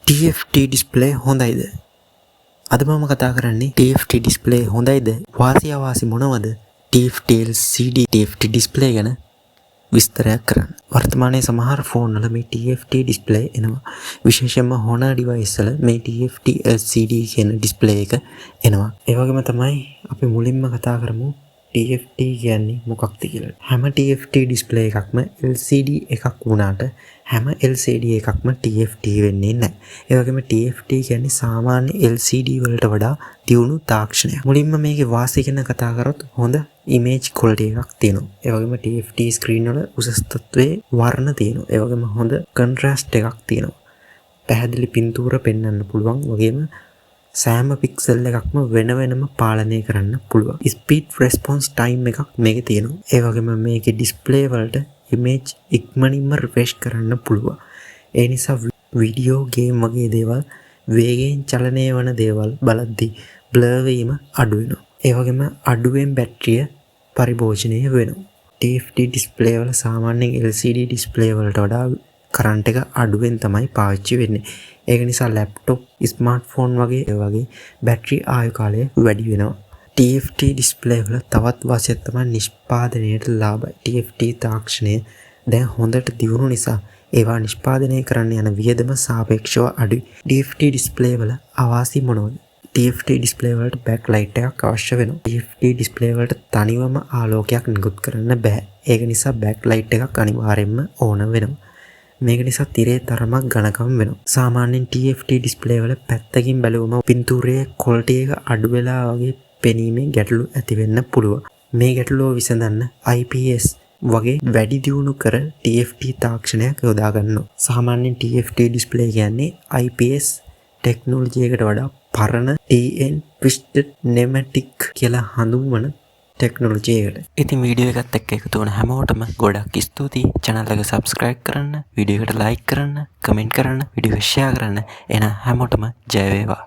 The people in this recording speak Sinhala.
TFT display හොඳයිද? අද මම කතා කරන්නේ TFT ඩිස්ප්ලේ හොඳයිද? වාසි අවාසි මොනවද? TFT LCD TFT ඩිස්ප්ලේ ගැන විස්තරයක් කරන්න. වර්තමානයේ සමහර ෆෝන් වල මේ TFT ඩිස්ප්ලේ එනවා. විශේෂයෙන්ම Honor device වල මේ TFT LCD කියන ඩිස්ප්ලේ එක එනවා. ඒ වගේම තමයි අපි මුලින්ම කතා කරමු TFT කියන්නේ මොකක්ද කියලා. හැම TFT ඩිස්ප්ලේ එකක්ම LCD එකක් වුණාට හැම LCD එකක්ම TFT වෙන්නේ නැහැ. ඒ වගේම TFT කියන්නේ සාමාන්‍ය LCD වලට වඩා දියුණු තාක්ෂණයක්. මුලින්ම මේකේ වාසි ගැන කතා කරොත් හොඳ image quality එකක් තියෙනවා. ඒ වගේම TFT screen වල උසස් තත්ත්වයේ වර්ණ තියෙනවා. ඒ වගේම හොඳ contrast එකක් තියෙනවා. පැහැදිලි පින්තූර පෙන්වන්න පුළුවන්. වගේම සෑම පික්සල් එකක්ම වෙනම පාලනය කරන්න පුළුවන්. ස්පීඩ් රෙස්පොන්ස් ටයිම් එකක් මේකේ තියෙනවා. ඒ වගේම මේකේ ඩිස්ප්ලේ වලට ඉමේජ් ඉක්මනින්ම රිෆ්‍රෙෂ් කරන්න පුළුවන්. ඒ නිසා වීඩියෝ ගේම් වගේ දේවල් වේගයෙන් චලනය වන දේවල් බලද්දී බ්ලර් වීම අඩු වෙනවා. ඒ වගේම අඩුවෙන් බැටරිය පරිභෝජනය වෙනවා. TFT ඩිස්ප්ලේ වල සාමාන්‍යයෙන් LCD ඩිස්ප්ලේ වලට වඩා කරන්ට් එක අඩුවෙන් තමයි පාවිච්චි වෙන්නේ. ඒක නිසා ලැප්ටොප්, ස්මාර්ට්ෆෝන් වගේ බැටරි ආයු කාලය වැඩි වෙනවා. TFT ඩිස්ප්ලේ වල තවත් වශයෙන් තමයි නිෂ්පාදනයට ලාභයි. TFT තාක්ෂණය දැන් හොඳට දියුණු නිසා ඒවා නිෂ්පාදනය කරන්න යන වියදම සාපේක්ෂව අඩුයි. TFT ඩිස්ප්ලේ වල අවාසි මොනවද? TFT ඩිස්ප්ලේ වලට බෑක් ලයිට් එකක් අවශ්‍ය වෙනවා. TFT ඩිස්ප්ලේ වලට තනිවම ආලෝකයක් නිකුත් කරන්න බෑ. ඒක නිසා බෑක් ලයිට් එකක් අනිවාර්යයෙන්ම ඕන වෙනවා. මේක නිසා තිරේ තරමක් ඝනකම් වෙනවා. සාමාන්‍යයෙන් TFT ඩිස්ප්ලේ වල පැත්තකින් බැලුවම පින්තූරයේ ක්වොලිටි එක අඩු වෙලා වගේ පෙනීමේ ගැටලු ඇති වෙන්න පුළුවන්. මේ ගැටලුව විසඳන්න IPS වගේ වැඩි දියුණු කර TFT තාක්ෂණයක් යොදා ගන්නවා. සාමාන්‍යයෙන් TFT ඩිස්ප්ලේ කියන්නේ IPS ටෙක්නොලොජි එකට වඩා පරණ TN twisted nematic කියලා හඳුන්වන ටෙක්නොලොජි එකට. ඉතින් වීඩියෝ එකත් එක්ක එකතු වුණ හැමෝටම ගොඩක් ස්තුතියි. channel එක subscribe කරන්න, වීඩියෝ එකට like කරන්න, comment කරන්න, වීඩියෝ එක share කරන්න. එහෙනම් හැමෝටම ජය වේවා.